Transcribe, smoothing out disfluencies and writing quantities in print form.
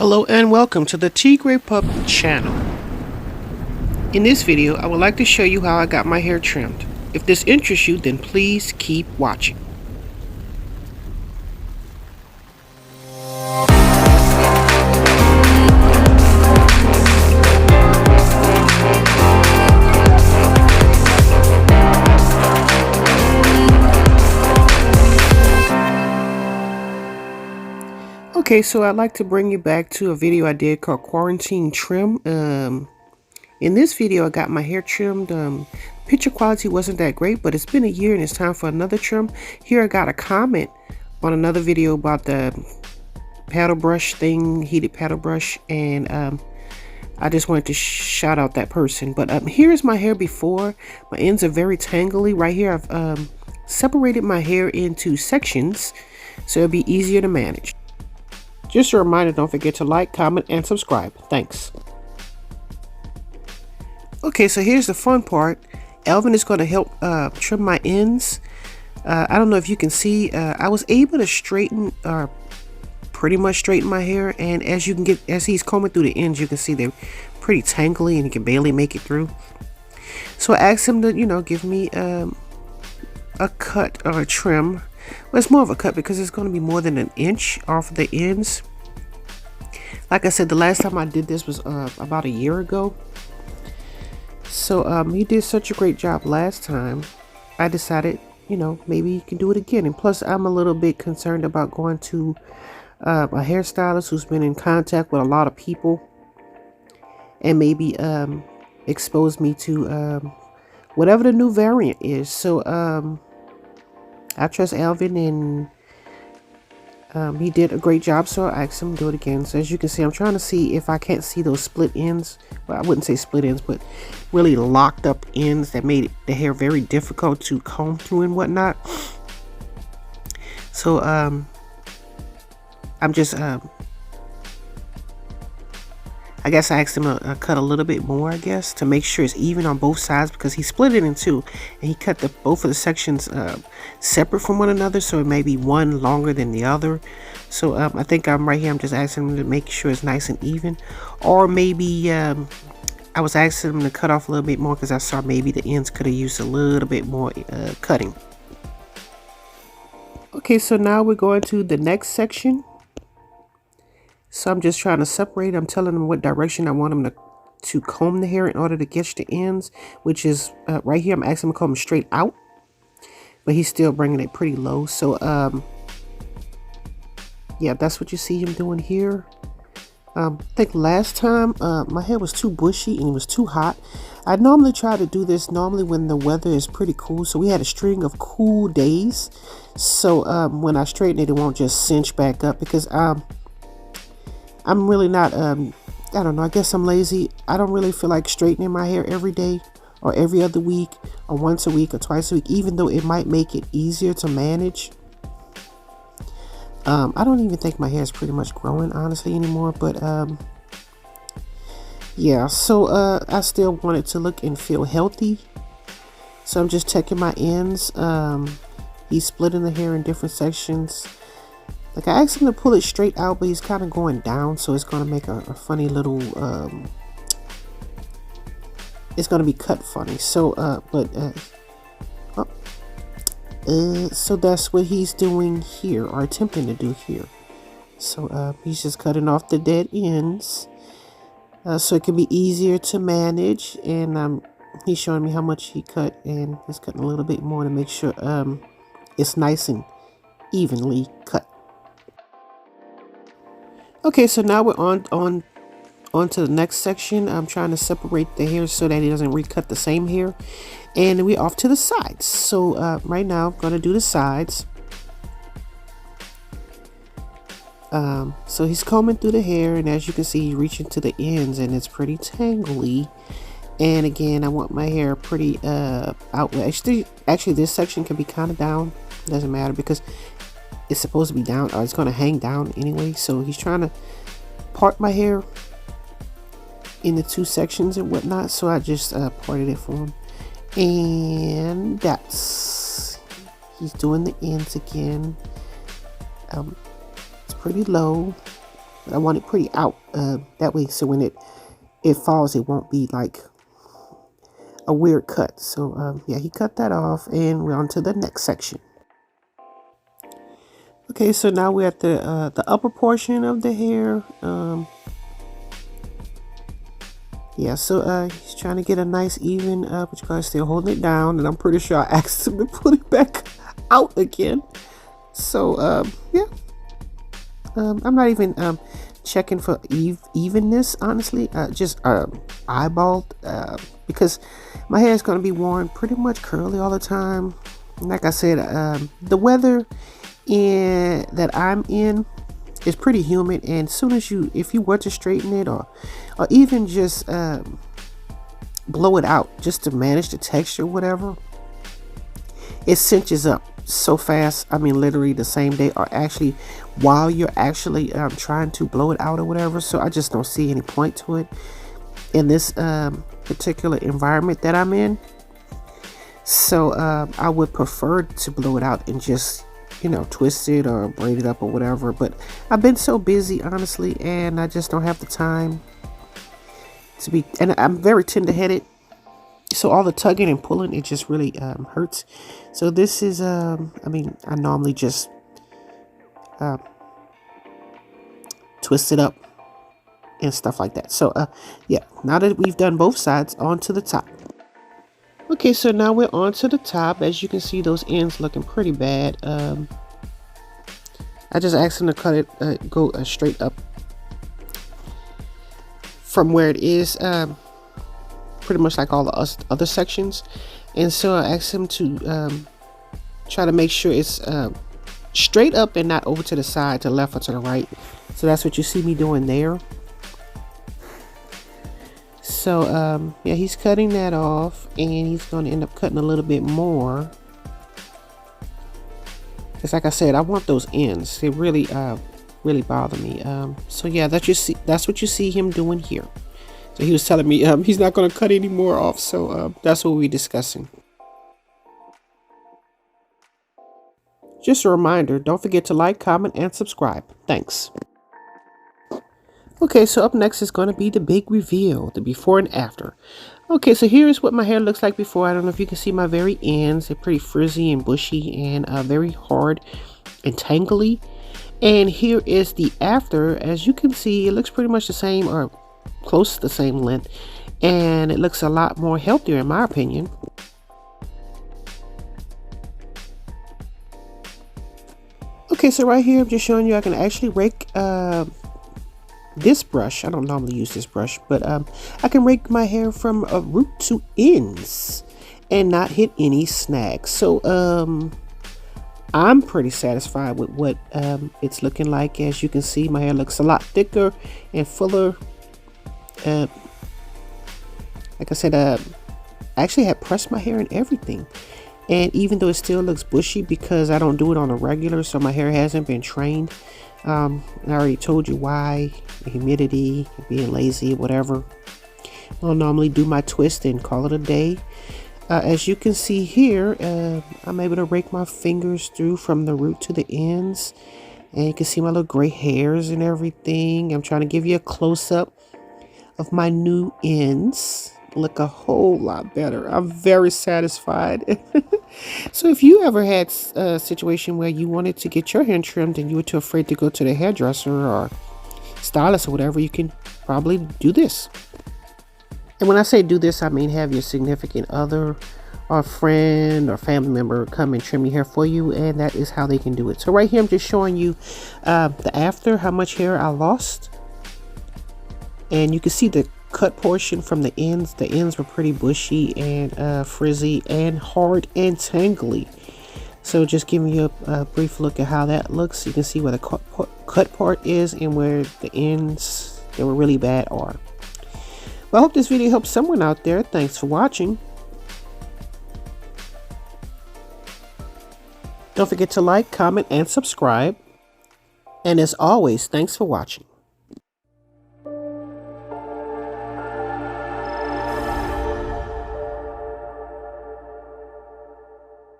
Hello and welcome to the Tigre.PUP channel. In this video, I would like to show you how I got my hair trimmed. If this interests you, then please keep watching. Okay, so I'd like to bring you back to a video I did called Quarantine Trim. In this video, I got my hair trimmed. Picture quality wasn't that great, but it's been a year and it's time for another trim. Here I got a comment on another video about the paddle brush thing, heated paddle brush, and I just wanted to shout out that person. But here's my hair before. My ends are very tangly. Right here, I've separated my hair into sections so it'll be easier to manage. Just a reminder, don't forget to like, comment, and subscribe. Thanks. Okay, so here's the fun part. Alvin is going to help trim my ends. I don't know if you can see, I was able to straighten, pretty much straighten my hair. And as you can get, as he's combing through the ends, you can see they're pretty tangly and you can barely make it through. So I asked him to, give me a cut or a trim. Well, it's more of a cut because it's going to be more than an inch off the ends. Like I said, the last time I did this was about a year ago. So he did such a great job last time. I decided, maybe he can do it again. And plus, I'm a little bit concerned about going to a hairstylist who's been in contact with a lot of people and maybe expose me to whatever the new variant is. So I trust Alvin, and he did a great job, so I asked him to do it again. So as you can see, I'm trying to see if I can't see those split ends. Well, I wouldn't say split ends, but really locked up ends that made the hair very difficult to comb through and whatnot. So I'm just I guess I asked him to cut a little bit more, to make sure it's even on both sides, because he split it in two and he cut both of the sections separate from one another, so it may be one longer than the other. So I think I'm right here, I'm just asking him to make sure it's nice and even. Or maybe I was asking him to cut off a little bit more because I saw maybe the ends could have used a little bit more cutting. Okay, so now we're going to the next section. So I'm just trying to separate. I'm telling him what direction I want him to comb the hair in order to catch the ends, which is right here. I'm asking him to comb straight out, but he's still bringing it pretty low. So yeah, that's what you see him doing here. I think last time my hair was too bushy and it was too hot. I normally try to do this when the weather is pretty cool. So we had a string of cool days. So when I straighten it, it won't just cinch back up, because I'm really not, I don't know, I guess I'm lazy. I don't really feel like straightening my hair every day or every other week or once a week or twice a week, even though it might make it easier to manage. I don't even think my hair is pretty much growing, honestly, anymore. But yeah, so I still want it to look and feel healthy. So I'm just checking my ends. He's splitting the hair in different sections. Like, I asked him to pull it straight out, but he's kind of going down, so it's going to make a funny little, it's going to be cut funny. So, so that's what he's doing here, or attempting to do here. So, he's just cutting off the dead ends, so it can be easier to manage. And he's showing me how much he cut, and he's cutting a little bit more to make sure it's nice and evenly cut. Okay, so now we're on to the next section. I'm trying to separate the hair so that he doesn't recut the same hair. And we're off to the sides. So right now I'm going to do the sides. So he's combing through the hair, and as you can see, he's reaching to the ends, and it's pretty tangly. And again, I want my hair pretty out. Actually, this section can be kind of down. Doesn't matter, because it's supposed to be down, or it's going to hang down anyway. So he's trying to part my hair in the two sections and whatnot, so I just parted it for him. And that's, he's doing the ends again. It's pretty low. But I want it pretty out, that way so when it falls, it won't be like a weird cut. So yeah, he cut that off, and we're on to the next section. Okay, so now we're at the upper portion of the hair. Yeah, so he's trying to get a nice even but you guys still holding it down, and I'm pretty sure I asked him to put it back out again. So yeah, I'm not even checking for evenness, honestly. Just eyeballed, because my hair is going to be worn pretty much curly all the time. Like I said, the weather that I'm in is pretty humid, and as soon as if you were to straighten it or even just blow it out just to manage the texture, whatever, it cinches up so fast. I mean, literally the same day, or actually while you're actually trying to blow it out or whatever. So I just don't see any point to it in this particular environment that I'm in. So I would prefer to blow it out and just, you know, twist it or braid it up or whatever. But I've been so busy, honestly, and I just don't have the time to be, and I'm very tender-headed, so all the tugging and pulling, it just really hurts. So this is I mean, I normally just twist it up and stuff like that. So yeah, now that we've done both sides, on to the top. Okay, so now we're on to the top. As you can see, those ends looking pretty bad. I just asked him to cut it, go straight up from where it is, pretty much like all the other sections. And so I asked him to try to make sure it's straight up and not over to the side, to the left or to the right. So that's what you see me doing there. So yeah, he's cutting that off, and he's going to end up cutting a little bit more, because like I said, I want those ends. They really really bother me. So yeah, that's what you see him doing here. So he was telling me he's not going to cut any more off. So that's what we're discussing. Just a reminder, don't forget to like, comment, and subscribe. Thanks. Okay, so up next is going to be the big reveal, the before and after. Okay, so here's what my hair looks like before. I don't know if you can see my very ends. They're pretty frizzy and bushy and very hard and tangly. And here is the after. As you can see, it looks pretty much the same, or close to the same length. And it looks a lot more healthier, in my opinion. Okay, so right here, I'm just showing you I can actually rake this brush. I don't normally use this brush, but I can rake my hair from root to ends and not hit any snags. So I'm pretty satisfied with what it's looking like. As you can see, my hair looks a lot thicker and fuller. Like I said, I actually had pressed my hair and everything, and even though it still looks bushy because I don't do it on a regular, so my hair hasn't been trained. I already told you why: the humidity, being lazy, whatever. I'll normally do my twist and call it a day. As you can see here, I'm able to rake my fingers through from the root to the ends, and you can see my little gray hairs and everything. I'm trying to give you a close-up of my new ends. Look a whole lot better. I'm very satisfied. So if you ever had a situation where you wanted to get your hair trimmed and you were too afraid to go to the hairdresser or stylist or whatever, you can probably do this. And when I say do this, I mean have your significant other or friend or family member come and trim your hair for you, and that is how they can do it. So right here, I'm just showing you the after, how much hair I lost. And you can see the cut portion from the ends. The ends were pretty bushy and frizzy and hard and tangly. So just giving you a brief look at how that looks. You can see where the cut part is and where the ends that were really bad are. Well, I hope this video helps someone out there. Thanks for watching. Don't forget to like, comment, and subscribe. And as always, thanks for watching.